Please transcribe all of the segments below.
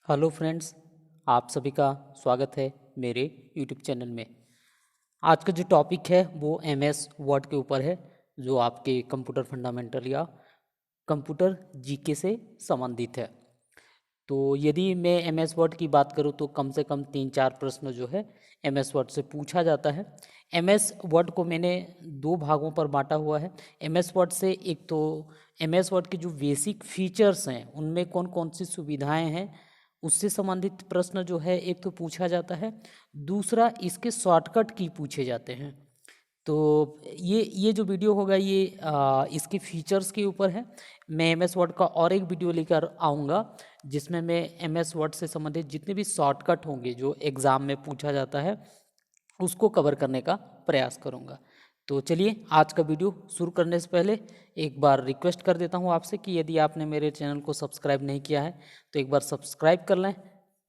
Hello friends, आप सभी का स्वागत है मेरे यूट्यूब चैनल में। आज का जो टॉपिक है वो एमएस वर्ड के ऊपर है, जो आपके कंप्यूटर फंडामेंटल या कंप्यूटर जीके से संबंधित है। तो यदि मैं एमएस वर्ड की बात करूँ तो कम से कम 3-4 प्रश्न जो है एमएस वर्ड से पूछा जाता है। एमएस वर्ड को मैंने 2 भागों पर बांटा हुआ है। एमएस वर्ड से एक तो एमएस वर्ड के जो बेसिक फीचर्स हैं उनमें कौन कौन सी सुविधाएं हैं उससे संबंधित प्रश्न जो है एक तो पूछा जाता है, दूसरा इसके शॉर्टकट की पूछे जाते हैं। तो ये जो वीडियो होगा ये इसके फीचर्स के ऊपर है। मैं एम एस वर्ड का और एक वीडियो लेकर आऊँगा जिसमें मैं एम एस वर्ड से संबंधित जितने भी शॉर्टकट होंगे जो एग्ज़ाम में पूछा जाता है उसको कवर करने का प्रयास करूँगा। तो चलिए आज का वीडियो शुरू करने से पहले एक बार रिक्वेस्ट कर देता हूँ आपसे कि यदि आपने मेरे चैनल को सब्सक्राइब नहीं किया है तो एक बार सब्सक्राइब कर लें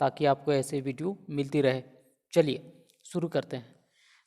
ताकि आपको ऐसे वीडियो मिलती रहे। चलिए शुरू करते हैं।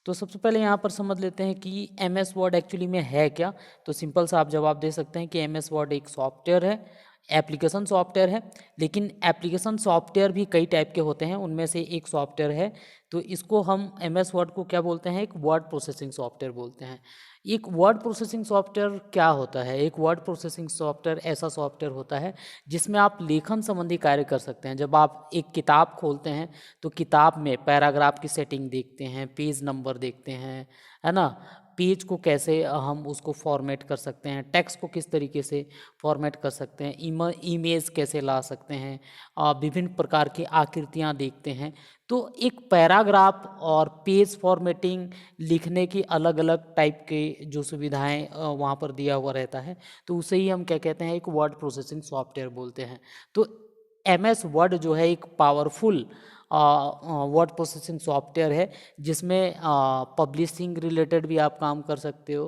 तो सबसे पहले यहाँ पर समझ लेते हैं कि एम एस वर्ड एक्चुअली में है क्या। तो सिंपल सा आप जवाब दे सकते हैं कि एम एस वर्ड एक सॉफ्टवेयर है, एप्लीकेशन सॉफ्टवेयर है। लेकिन एप्लीकेशन सॉफ्टवेयर भी कई टाइप के होते हैं, उनमें से एक सॉफ्टवेयर है। तो इसको हम एम एस वर्ड को क्या बोलते हैं, एक वर्ड प्रोसेसिंग सॉफ्टवेयर बोलते हैं। एक वर्ड प्रोसेसिंग सॉफ्टवेयर क्या होता है? एक वर्ड प्रोसेसिंग सॉफ्टवेयर ऐसा सॉफ्टवेयर होता है जिसमें आप लेखन संबंधी कार्य कर सकते हैं। जब आप एक किताब खोलते हैं तो किताब में पैराग्राफ की सेटिंग देखते हैं, पेज नंबर देखते हैं, है ना। पेज को कैसे हम उसको फॉर्मेट कर सकते हैं, टेक्स्ट को किस तरीके से फॉर्मेट कर सकते हैं, इमेज कैसे ला सकते हैं, विभिन्न प्रकार की आकृतियाँ देखते हैं। तो एक पैराग्राफ और पेज फॉर्मेटिंग लिखने की अलग अलग टाइप के जो सुविधाएं वहाँ पर दिया हुआ रहता है, तो उसे ही हम क्या कहते हैं, एक वर्ड प्रोसेसिंग सॉफ्टवेयर बोलते हैं। तो एम एस वर्ड जो है एक पावरफुल वर्ड प्रोसेसिंग सॉफ्टवेयर है जिसमें पब्लिशिंग रिलेटेड भी आप काम कर सकते हो।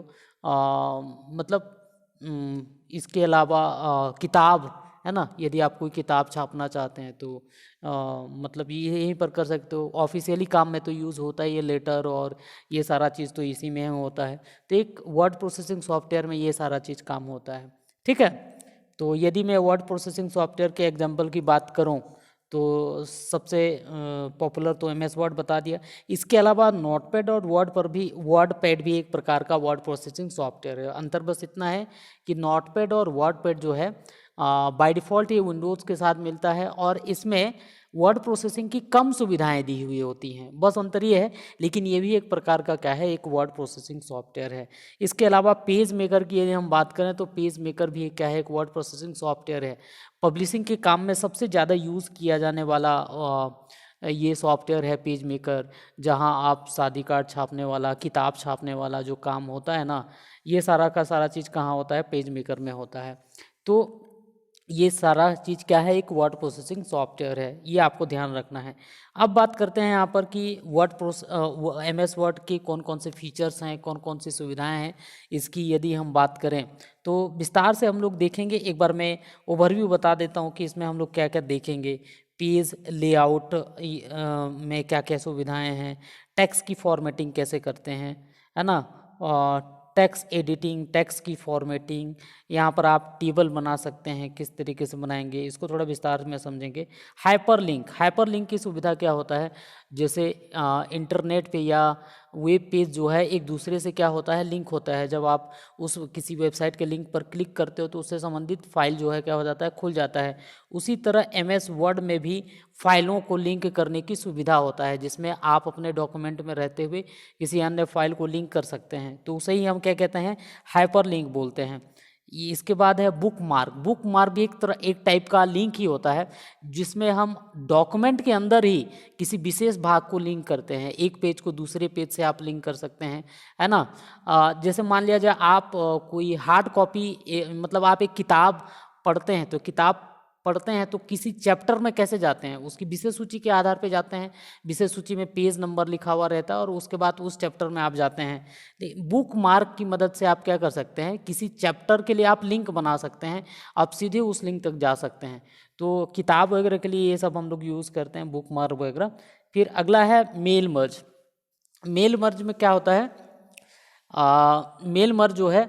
मतलब इसके अलावा किताब, है ना, यदि आप कोई किताब छापना चाहते हैं तो मतलब ये यहीं पर कर सकते हो। ऑफिशियली काम में तो यूज़ होता है ये लेटर और ये सारा चीज़ तो इसी में होता है। तो एक वर्ड प्रोसेसिंग सॉफ्टवेयर में ये सारा चीज़ काम होता है, ठीक है। तो यदि मैं वर्ड प्रोसेसिंग सॉफ्टवेयर के एग्जांपल की बात करूं तो सबसे पॉपुलर तो एम एस वर्ड बता दिया। इसके अलावा नोटपैड और वर्ड पैड भी एक प्रकार का वर्ड प्रोसेसिंग सॉफ्टवेयर है। अंतर बस इतना है कि नोटपैड और वर्ड पैड जो है बाय डिफ़ॉल्ट ये विंडोज़ के साथ मिलता है और इसमें वर्ड प्रोसेसिंग की कम सुविधाएं दी हुई होती हैं, बस अंतर ये है। लेकिन ये भी एक प्रकार का क्या है, एक वर्ड प्रोसेसिंग सॉफ्टवेयर है। इसके अलावा पेज मेकर की यदि हम बात करें तो पेज मेकर भी क्या है, एक वर्ड प्रोसेसिंग सॉफ्टवेयर है। पब्लिशिंग के काम में सबसे ज़्यादा यूज़ किया जाने वाला ये सॉफ्टवेयर है पेज मेकर, जहां आप शादी कार्ड छापने वाला, किताब छापने वाला जो काम होता है ना, ये सारा का सारा चीज़ कहाँ होता है, पेज मेकर में होता है। तो ये सारा चीज़ क्या है, एक वर्ड प्रोसेसिंग सॉफ्टवेयर है, ये आपको ध्यान रखना है। अब बात करते हैं यहाँ पर कि एम एस वर्ड के कौन कौन से फीचर्स हैं, कौन कौन सी सुविधाएं हैं। इसकी यदि हम बात करें तो विस्तार से हम लोग देखेंगे। एक बार मैं ओवरव्यू बता देता हूँ कि इसमें हम लोग क्या क्या देखेंगे। पेज लेआउट में क्या क्या सुविधाएं हैं, टेक्स्ट की फॉर्मेटिंग कैसे करते हैं, है ना, टेक्स्ट एडिटिंग, टेक्स्ट की फॉर्मेटिंग, यहाँ पर आप टेबल बना सकते हैं, किस तरीके से बनाएंगे इसको थोड़ा विस्तार में समझेंगे। हाइपरलिंक की सुविधा क्या होता है, जैसे इंटरनेट पे या वेब पेज जो है एक दूसरे से क्या होता है, लिंक होता है। जब आप उस किसी वेबसाइट के लिंक पर क्लिक करते हो तो उससे संबंधित फाइल जो है क्या हो जाता है, खुल जाता है। उसी तरह एम एस वर्ड में भी फाइलों को लिंक करने की सुविधा होता है, जिसमें आप अपने डॉक्यूमेंट में रहते हुए किसी अन्य फाइल को लिंक कर सकते हैं। तो उसे ही हम क्या कहते हैं, हाइपर लिंक बोलते हैं। इसके बाद है बुक मार्क भी एक टाइप का लिंक ही होता है, जिसमें हम डॉक्यूमेंट के अंदर ही किसी विशेष भाग को लिंक करते हैं। एक पेज को दूसरे पेज से आप लिंक कर सकते हैं, है ना। जैसे मान लिया जाए आप कोई हार्ड कॉपी, मतलब आप एक किताब पढ़ते हैं, तो किताब पढ़ते हैं तो किसी चैप्टर में कैसे जाते हैं, उसकी विषय सूची के आधार पे जाते हैं। विषय सूची में पेज नंबर लिखा हुआ रहता है और उसके बाद उस चैप्टर में आप जाते हैं। बुक मार्क की मदद से आप क्या कर सकते हैं, किसी चैप्टर के लिए आप लिंक बना सकते हैं, आप सीधे उस लिंक तक जा सकते हैं। तो किताब वगैरह के लिए ये सब हम लोग यूज़ करते हैं, बुक मार्क वगैरह। फिर अगला है मेल मर्ज। मेल मर्ज में क्या होता है, मेल मर्ज जो है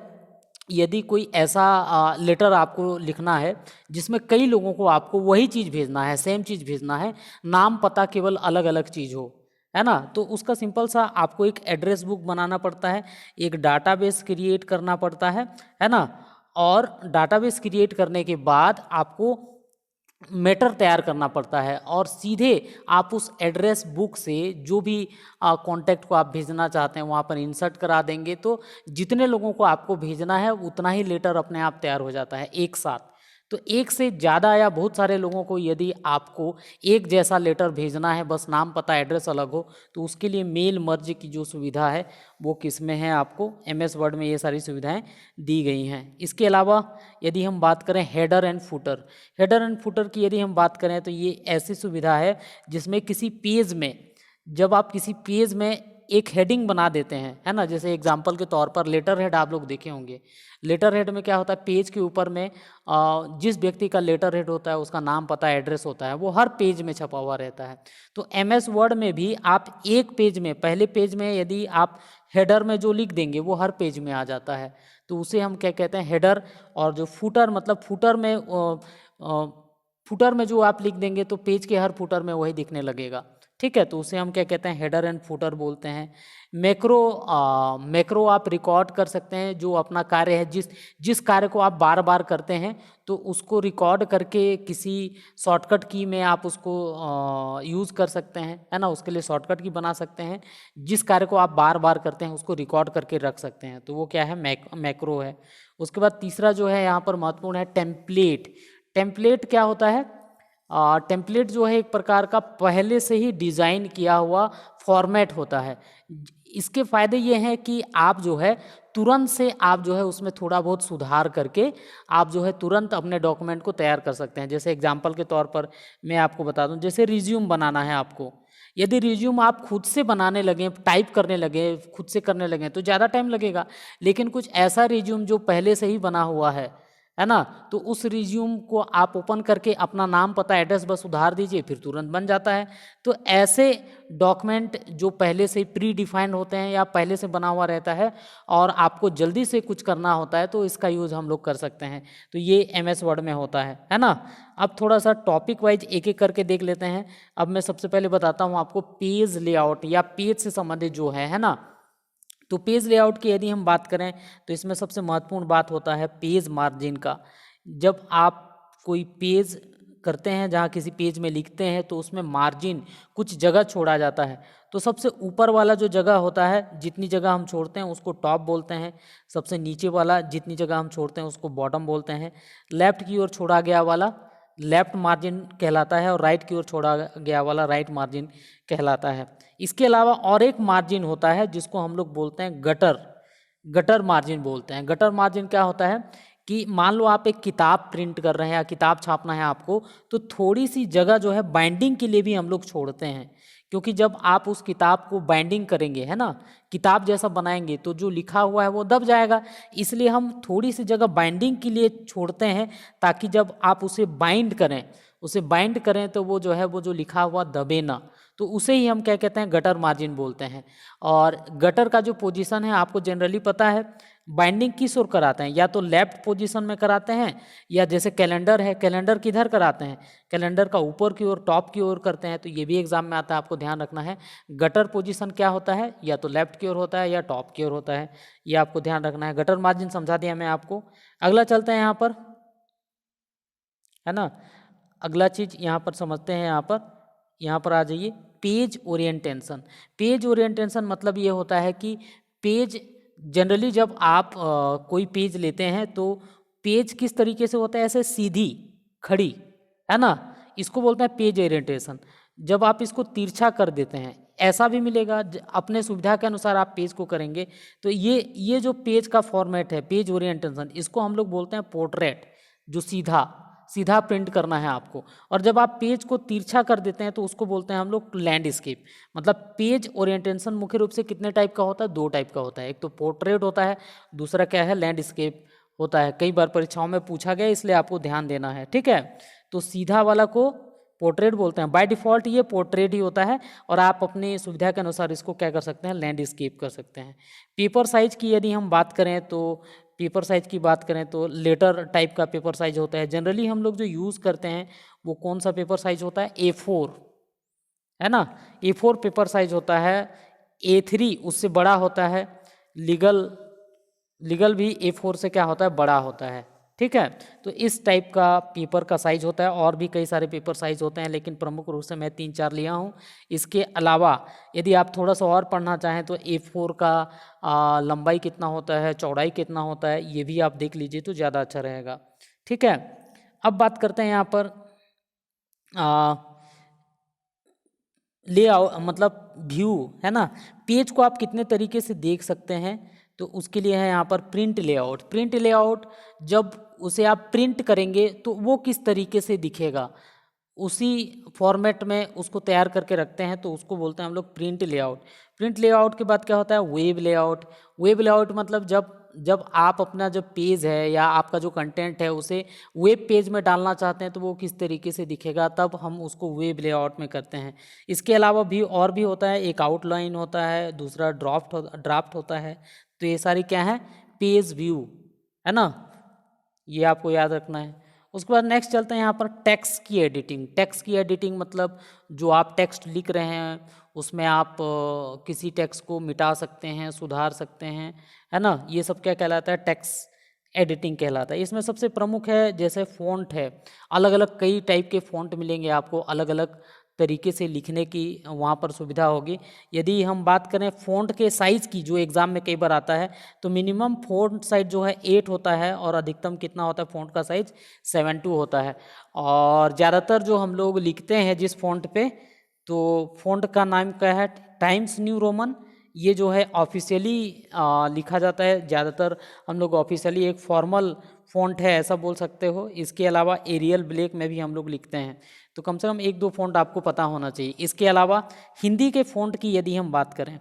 यदि कोई ऐसा लेटर आपको लिखना है जिसमें कई लोगों को आपको वही चीज़ भेजना है, सेम चीज़ भेजना है, नाम पता केवल अलग अलग चीज़ हो, है ना, तो उसका सिंपल सा आपको एक एड्रेस बुक बनाना पड़ता है, एक डाटाबेस क्रिएट करना पड़ता है ना। और डाटाबेस क्रिएट करने के बाद आपको मैटर तैयार करना पड़ता है और सीधे आप उस एड्रेस बुक से जो भी कॉन्टैक्ट को आप भेजना चाहते हैं वहाँ पर इंसर्ट करा देंगे, तो जितने लोगों को आपको भेजना है उतना ही लेटर अपने आप तैयार हो जाता है एक साथ। तो एक से ज़्यादा या बहुत सारे लोगों को यदि आपको एक जैसा लेटर भेजना है, बस नाम पता एड्रेस अलग हो, तो उसके लिए मेल मर्ज की जो सुविधा है वो किस में है, आपको MS वर्ड में ये सारी सुविधाएं दी गई हैं। इसके अलावा यदि हम बात करें हेडर एंड फुटर की यदि हम बात करें तो ये ऐसी सुविधा है जिसमें किसी पेज में, जब आप किसी पेज में एक हेडिंग बना देते हैं, है ना, जैसे एग्जांपल के तौर पर लेटर हेड आप लोग देखे होंगे। लेटर हेड में क्या होता है, पेज के ऊपर में जिस व्यक्ति का लेटर हेड होता है उसका नाम पता एड्रेस होता है, वो हर पेज में छपा हुआ रहता है। तो MS वर्ड में भी आप एक पेज में, पहले पेज में यदि आप हेडर में जो लिख देंगे वो हर पेज में आ जाता है, तो उसे हम क्या कहते हैं, हेडर। और जो फुटर, मतलब फुटर में जो आप लिख देंगे तो पेज के हर फुटर में वही दिखने लगेगा, ठीक है, तो उसे हम क्या कहते हैं, हेडर एंड फुटर बोलते हैं। मैक्रो आप रिकॉर्ड कर सकते हैं, जो अपना कार्य है, जिस कार्य को आप बार बार करते हैं तो उसको रिकॉर्ड करके किसी शॉर्टकट की में आप उसको यूज़ कर सकते हैं, है ना, उसके लिए शॉर्टकट की बना सकते हैं। जिस कार्य को आप बार बार करते हैं उसको रिकॉर्ड करके रख सकते हैं, तो वो क्या है, मैक्रो है। उसके बाद तीसरा जो है यहाँ पर महत्वपूर्ण है टेम्पलेट क्या होता है, टेम्पलेट जो है एक प्रकार का पहले से ही डिज़ाइन किया हुआ फॉर्मेट होता है। इसके फ़ायदे ये हैं कि आप जो है तुरंत से आप जो है उसमें थोड़ा बहुत सुधार करके आप जो है तुरंत अपने डॉक्यूमेंट को तैयार कर सकते हैं। जैसे एग्जांपल के तौर पर मैं आपको बता दूं, जैसे रिज्यूम बनाना है आपको, यदि रिज्यूम आप खुद से बनाने लगें, टाइप करने लगे, खुद से करने लगें तो ज़्यादा टाइम लगेगा। लेकिन कुछ ऐसा रिज्यूम जो पहले से ही बना हुआ है ना, तो उस रिज्यूम को आप ओपन करके अपना नाम पता एड्रेस बस उधार दीजिए, फिर तुरंत बन जाता है। तो ऐसे डॉक्यूमेंट जो पहले से प्री डिफाइंड होते हैं या पहले से बना हुआ रहता है और आपको जल्दी से कुछ करना होता है तो इसका यूज़ हम लोग कर सकते हैं, तो ये MS वर्ड में होता है ना। अब थोड़ा सा टॉपिक वाइज एक एक करके देख लेते हैं। अब मैं सबसे पहले बताता हूँ आपको पेज लेआउट या पेज से संबंधित जो है ना। तो पेज लेआउट की यदि हम बात करें तो इसमें सबसे महत्वपूर्ण बात होता है पेज मार्जिन का। जब आप कोई पेज करते हैं, जहाँ किसी पेज में लिखते हैं तो उसमें मार्जिन कुछ जगह छोड़ा जाता है। तो सबसे ऊपर वाला जो जगह होता है, जितनी जगह हम छोड़ते हैं उसको टॉप बोलते हैं। सबसे नीचे वाला जितनी जगह हम छोड़ते हैं उसको बॉटम बोलते हैं। लेफ्ट की ओर छोड़ा गया वाला लेफ्ट मार्जिन कहलाता है और राइट की ओर छोड़ा गया वाला राइट मार्जिन कहलाता है। इसके अलावा और एक मार्जिन होता है जिसको हम लोग बोलते हैं गटर मार्जिन बोलते हैं। गटर मार्जिन क्या होता है कि मान लो आप एक किताब प्रिंट कर रहे हैं या किताब छापना है आपको, तो थोड़ी सी जगह जो है बाइंडिंग के लिए भी हम लोग छोड़ते हैं, क्योंकि जब आप उस किताब को बाइंडिंग करेंगे, है ना, किताब जैसा बनाएंगे तो जो लिखा हुआ है वो दब जाएगा। इसलिए हम थोड़ी सी जगह बाइंडिंग के लिए छोड़ते हैं, ताकि जब आप उसे बाइंड करें तो वो जो है वो जो लिखा हुआ दबे ना। तो उसे ही हम क्या कहते हैं, गटर मार्जिन बोलते हैं। और गटर का जो पोजीशन है आपको जनरली पता है, बाइंडिंग किस ओर कराते हैं, या तो लेफ्ट पोजीशन में कराते हैं, या जैसे कैलेंडर है, कैलेंडर किधर कराते हैं, कैलेंडर का ऊपर की ओर टॉप की ओर करते हैं। तो ये भी एग्जाम में आता है, आपको ध्यान रखना है। गटर पोजीशन क्या होता है, या तो लेफ्ट की ओर होता है या टॉप की ओर होता है, ये आपको ध्यान रखना है। गटर मार्जिन समझा दिया मैं आपको। अगला चलते हैं यहाँ पर, है ना, अगला चीज यहाँ पर समझते हैं। यहाँ पर आ जाइए, पेज ओरिएंटेशन मतलब ये होता है कि पेज जनरली जब आप कोई पेज लेते हैं तो पेज किस तरीके से होता है, ऐसे सीधी खड़ी, है ना, इसको बोलते हैं पेज ओरिएंटेशन। जब आप इसको तिरछा कर देते हैं, ऐसा भी मिलेगा, अपने सुविधा के अनुसार आप पेज को करेंगे। तो ये जो पेज का फॉर्मेट है, पेज ओरिएंटेशन, इसको हम लोग बोलते हैं पोर्ट्रेट, जो सीधा प्रिंट करना है आपको। और जब आप पेज को तिरछा कर देते हैं तो उसको बोलते हैं हम लोग लैंडस्केप। मतलब पेज ओरिएंटेशन मुख्य रूप से कितने टाइप का होता है, 2 टाइप का होता है। एक तो पोर्ट्रेट होता है, दूसरा क्या है, लैंडस्केप होता है। कई बार परीक्षाओं में पूछा गया, इसलिए आपको ध्यान देना है, ठीक है। तो सीधा वाला को पोर्ट्रेट बोलते हैं। बाय डिफ़ॉल्ट ये पोर्ट्रेट ही होता है, और आप अपनी सुविधा के अनुसार इसको क्या कर सकते हैं, लैंडस्केप कर सकते हैं। पेपर साइज की यदि हम बात करें तो पेपर साइज की बात करें तो लेटर टाइप का पेपर साइज होता है। जनरली हम लोग जो यूज़ करते हैं वो कौन सा पेपर साइज होता है, A4, है ना। A4 पेपर साइज होता है। A3 उससे बड़ा होता है। लीगल भी A4 से क्या होता है, बड़ा होता है। ठीक है, तो इस टाइप का पेपर का साइज होता है। और भी कई सारे पेपर साइज होते हैं, लेकिन प्रमुख रूप से मैं 3-4 लिया हूँ। इसके अलावा यदि आप थोड़ा सा और पढ़ना चाहें तो A4 का लंबाई कितना होता है, चौड़ाई कितना होता है, ये भी आप देख लीजिए तो ज़्यादा अच्छा रहेगा। ठीक है, अब बात करते हैं यहाँ पर लेआउट मतलब व्यू, है ना। पेज को आप कितने तरीके से देख सकते हैं, तो उसके लिए है यहाँ पर प्रिंट लेआउट। प्रिंट लेआउट जब उसे आप प्रिंट करेंगे तो वो किस तरीके से दिखेगा, उसी फॉर्मेट में उसको तैयार करके रखते हैं, तो उसको बोलते हैं हम लोग प्रिंट लेआउट। प्रिंट लेआउट के बाद क्या होता है, वेब लेआउट। वेब लेआउट मतलब जब आप अपना जो पेज है या आपका जो कंटेंट है उसे वेब पेज में डालना चाहते हैं तो वो किस तरीके से दिखेगा, तब हम उसको वेब लेआउट में करते हैं। इसके अलावा भी और भी होता है, एक आउटलाइन होता है, दूसरा ड्राफ्ट होता है। तो ये सारी क्या है, पेज व्यू, है ना, ये आपको याद रखना है। उसके बाद नेक्स्ट चलते हैं यहाँ पर टेक्स्ट की एडिटिंग। टेक्स्ट की एडिटिंग मतलब जो आप टेक्स्ट लिख रहे हैं उसमें आप किसी टेक्स्ट को मिटा सकते हैं, सुधार सकते हैं, है ना। ये सब क्या कहलाता है, टेक्स्ट एडिटिंग कहलाता है। इसमें सबसे प्रमुख है जैसे फ़ॉन्ट है, अलग अलग कई टाइप के फ़ॉन्ट मिलेंगे आपको, अलग अलग तरीके से लिखने की वहाँ पर सुविधा होगी। यदि हम बात करें फ़ॉन्ट के साइज़ की, जो एग्ज़ाम में कई बार आता है, तो मिनिमम फ़ॉन्ट साइज जो है 8 होता है और अधिकतम कितना होता है फ़ॉन्ट का साइज़ 7-2 होता है। और ज़्यादातर जो हम लोग लिखते हैं जिस फ़ॉन्ट पे, तो फ़ॉन्ट का नाम क्या है, टाइम्स न्यू रोमन। ये जो है ऑफिशियली लिखा जाता है ज़्यादातर। हम लोग ऑफिशियली एक फॉर्मल फ़ॉन्ट है ऐसा बोल सकते हो। इसके अलावा एरियल ब्लैक में भी हम लोग लिखते हैं, तो कम से कम 1-2 फ़ॉन्ट आपको पता होना चाहिए। इसके अलावा हिंदी के फ़ॉन्ट की यदि हम बात करें,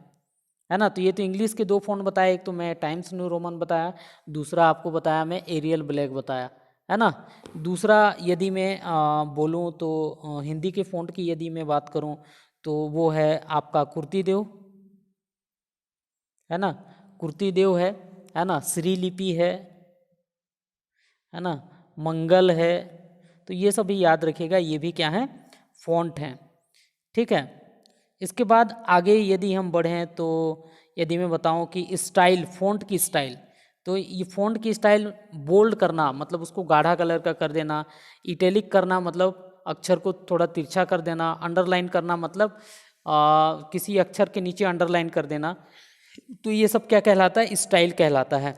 है ना, तो ये तो इंग्लिश के 2 फ़ॉन्ट बताए, एक तो मैं टाइम्स न्यू रोमन बताया, दूसरा आपको बताया मैं एरियल ब्लैक बताया, है ना। दूसरा यदि मैं बोलूँ तो हिंदी के फ़ॉन्ट की यदि मैं बात करूँ तो वो है आपका कुर्ती देव, है ना, कुर्ती देव है ना, श्रीलिपि है ना, मंगल है। तो ये सब भी याद रखिएगा, ये भी क्या है, फ़ॉन्ट हैं। ठीक है, इसके बाद आगे यदि हम बढ़ें तो यदि मैं बताऊं कि स्टाइल, फ़ॉन्ट की स्टाइल, तो ये फ़ॉन्ट की स्टाइल बोल्ड करना मतलब उसको गाढ़ा कलर का कर देना, इटैलिक करना मतलब अक्षर को थोड़ा तिरछा कर देना, अंडरलाइन करना मतलब किसी अक्षर के नीचे अंडरलाइन कर देना, तो ये सब क्या कहलाता है, स्टाइल कहलाता है।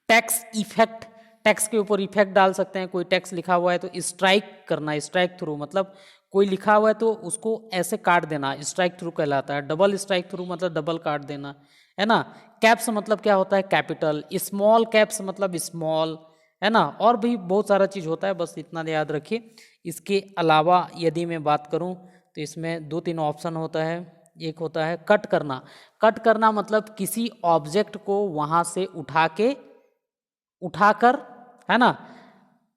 टेक्स्ट इफेक्ट, टेक्स्ट के ऊपर इफेक्ट डाल सकते हैं। कोई टेक्स्ट लिखा हुआ है तो स्ट्राइक करना, स्ट्राइक थ्रू मतलब कोई लिखा हुआ है तो उसको ऐसे काट देना, स्ट्राइक थ्रू कहलाता है। डबल स्ट्राइक थ्रू मतलब डबल काट देना, है ना। कैप्स मतलब क्या होता है, कैपिटल। स्मॉल कैप्स मतलब स्मॉल, है ना। और भी बहुत सारा चीज़ होता है, बस इतना याद रखिए। इसके अलावा यदि मैं बात करूं तो इसमें 2-3 ऑप्शन होता है। एक होता है कट करना। कट करना मतलब किसी ऑब्जेक्ट को वहाँ से उठाकर, है ना,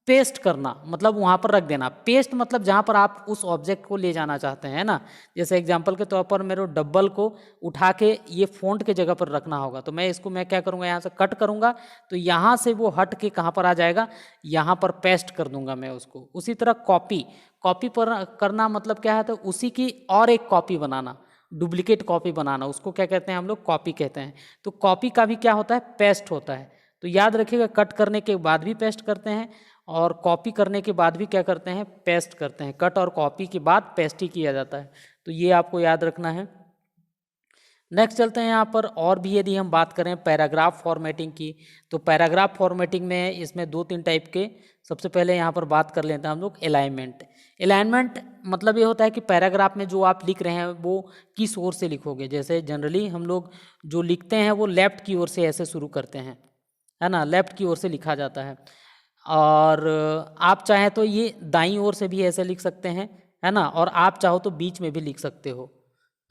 पेस्ट करना मतलब वहाँ पर रख देना। पेस्ट मतलब जहाँ पर आप उस ऑब्जेक्ट को ले जाना चाहते हैं, है ना। जैसे एग्जांपल के तौर पर मेरे डब्बल को उठा के ये फ़ॉन्ट के जगह पर रखना होगा, तो मैं इसको क्या करूँगा, यहाँ से कट करूँगा तो यहाँ से वो हट के कहाँ पर आ जाएगा, यहाँ पर पेस्ट कर दूंगा मैं उसको। उसी तरह कॉपी, कॉपी पर करना मतलब क्या है, तो उसी की और एक कॉपी बनाना, डुप्लीकेट कॉपी बनाना, उसको क्या कहते हैं हम लोग, कॉपी कहते हैं। तो कॉपी का भी क्या होता है, पेस्ट होता है। तो याद रखिएगा, कट करने के बाद भी पेस्ट करते हैं और कॉपी करने के बाद भी क्या करते हैं, पेस्ट करते हैं। कट और कॉपी के बाद पेस्ट ही किया जाता है, तो ये आपको याद रखना है। नेक्स्ट चलते हैं यहाँ पर। और भी यदि हम बात करें पैराग्राफ फॉर्मेटिंग की, तो पैराग्राफ फॉर्मेटिंग में इसमें 2-3 टाइप के, सबसे पहले यहाँ पर बात कर लेते हैं हम लोग अलाइनमेंट। अलाइनमेंट मतलब ये होता है कि पैराग्राफ में जो आप लिख रहे हैं वो किस ओर से लिखोगे। जैसे जनरली हम लोग जो लिखते हैं वो लेफ़्ट की ओर से ऐसे शुरू करते हैं, है ना, लेफ़्ट की ओर से लिखा जाता है। और आप चाहें तो ये दाईं ओर से भी ऐसे लिख सकते हैं, है ना, और आप चाहो तो बीच में भी लिख सकते हो।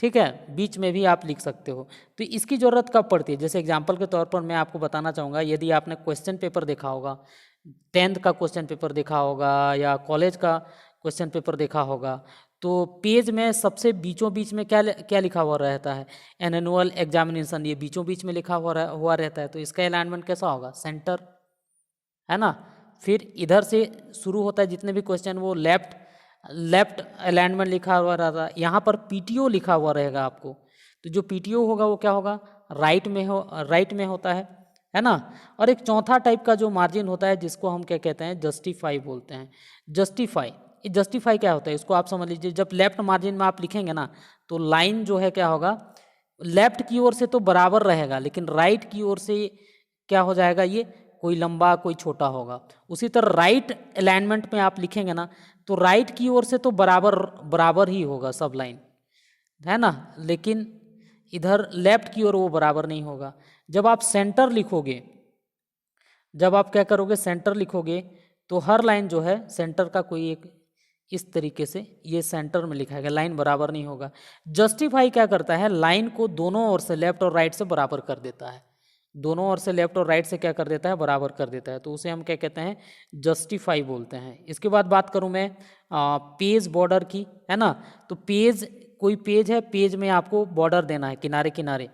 ठीक है, बीच में भी आप लिख सकते हो। तो इसकी ज़रूरत कब पड़ती है, जैसे एग्जांपल के तौर पर मैं आपको बताना चाहूँगा। यदि आपने क्वेश्चन पेपर देखा होगा, 10th का क्वेश्चन पेपर देखा होगा या कॉलेज का क्वेश्चन पेपर देखा होगा, तो पेज में सबसे बीचों बीच में क्या लिखा हुआ रहता है, एनुअल एग्जामिनेशन, ये बीचों बीच में लिखा हुआ रहता है, तो इसका अलाइनमेंट कैसा होगा, सेंटर, है ना। फिर इधर से शुरू होता है जितने भी क्वेश्चन वो लेफ्ट अलाइनमेंट लिखा हुआ रहता है। यहाँ पर पीटीओ लिखा हुआ रहेगा आपको, तो जो पीटीओ होगा वो क्या होगा, राइट में होता है ना। और एक चौथा टाइप का जो मार्जिन होता है जिसको हम क्या कहते हैं, जस्टिफाई बोलते हैं। जस्टिफाई क्या होता है, इसको आप समझ लीजिए। जब लेफ्ट मार्जिन में आप लिखेंगे ना, तो लाइन जो है क्या होगा, लेफ्ट की ओर से तो बराबर रहेगा, लेकिन राइट की ओर से क्या हो जाएगा, ये कोई लंबा कोई छोटा होगा। उसी तरह राइट अलाइनमेंट में आप लिखेंगे ना, तो राइट की ओर से तो बराबर ही होगा सब लाइन, है ना, लेकिन इधर लेफ्ट की ओर वो बराबर नहीं होगा। जब आप सेंटर लिखोगे, जब आप क्या करोगे, सेंटर लिखोगे, तो हर लाइन जो है सेंटर का कोई एक इस तरीके से ये सेंटर में लिखा है, लाइन बराबर नहीं होगा। जस्टिफाई क्या करता है, लाइन को दोनों ओर से लेफ्ट और राइट से बराबर कर देता है, दोनों ओर से लेफ्ट और राइट से क्या कर देता है, बराबर कर देता है, तो उसे हम क्या कहते हैं, जस्टिफाई बोलते हैं। इसके बाद बात करूं मैं पेज बॉर्डर की, है ना। तो कोई पेज है, पेज में आपको बॉर्डर देना है, किनारे किनारे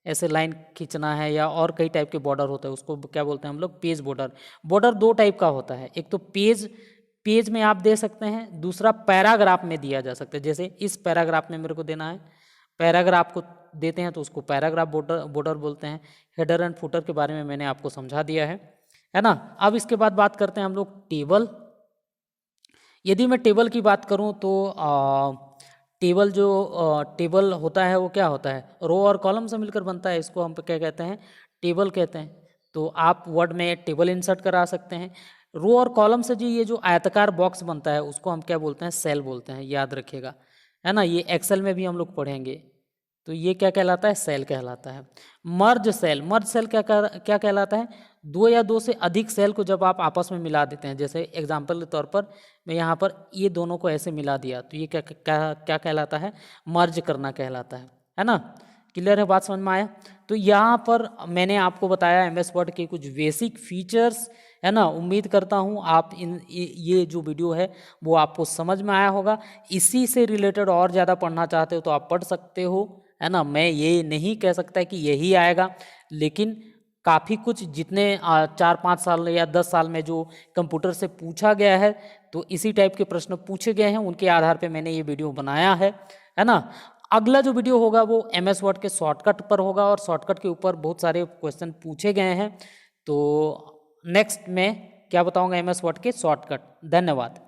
ऐसे लाइन खींचना है, या और कई टाइप के बॉर्डर होते हैं, उसको क्या बोलते हैं हम लोग, पेज बॉर्डर। बॉर्डर दो टाइप का होता है, एक तो पेज में आप दे सकते हैं, दूसरा पैराग्राफ में दिया जा सकता है। जैसे इस पैराग्राफ में मेरे को देना है, पैराग्राफ को देते हैं तो उसको पैराग्राफ बॉर्डर बोलते हैं। हेडर एंड फुटर के बारे में मैंने आपको समझा दिया है ना। अब इसके बाद बात करते हैं हम लोग टेबल। यदि मैं टेबल की बात करूं तो टेबल होता है वो क्या होता है, रो और कॉलम से मिलकर बनता है, इसको हम क्या कहते हैं, टेबल कहते हैं। तो आप वर्ड में टेबल इंसर्ट करा सकते हैं। रो और कॉलम से जी ये जो आयताकार बॉक्स बनता है उसको हम क्या बोलते हैं, सेल बोलते हैं, याद रखिएगा, है ना। ये एक्सेल में भी हम लोग पढ़ेंगे, तो ये क्या कहलाता है, सेल कहलाता है। मर्ज सेल क्या कहलाता है, दो या दो से अधिक सेल को जब आप आपस में मिला देते हैं। जैसे एग्जाम्पल के तौर पर मैं यहाँ पर ये दोनों को ऐसे मिला दिया, तो ये क्या कहलाता है, मर्ज करना कहलाता है ना। क्लियर है, बात समझ में आया। तो यहाँ पर मैंने आपको बताया MS वर्ड के कुछ बेसिक फीचर्स, है ना। उम्मीद करता हूँ आप ये जो वीडियो है वो आपको समझ में आया होगा। इसी से रिलेटेड और ज़्यादा पढ़ना चाहते हो तो आप पढ़ सकते हो, है ना। मैं ये नहीं कह सकता कि यही आएगा, लेकिन काफ़ी कुछ जितने 4-5 साल या 10 साल में जो कंप्यूटर से पूछा गया है, तो इसी टाइप के प्रश्न पूछे गए हैं, उनके आधार पे मैंने ये वीडियो बनाया है ना। अगला जो वीडियो होगा वो MS वर्ड के शॉर्टकट पर होगा, और शॉर्टकट के ऊपर बहुत सारे क्वेश्चन पूछे गए हैं। तो नेक्स्ट में क्या बताऊंगा, MS वर्ड के शॉर्टकट। धन्यवाद।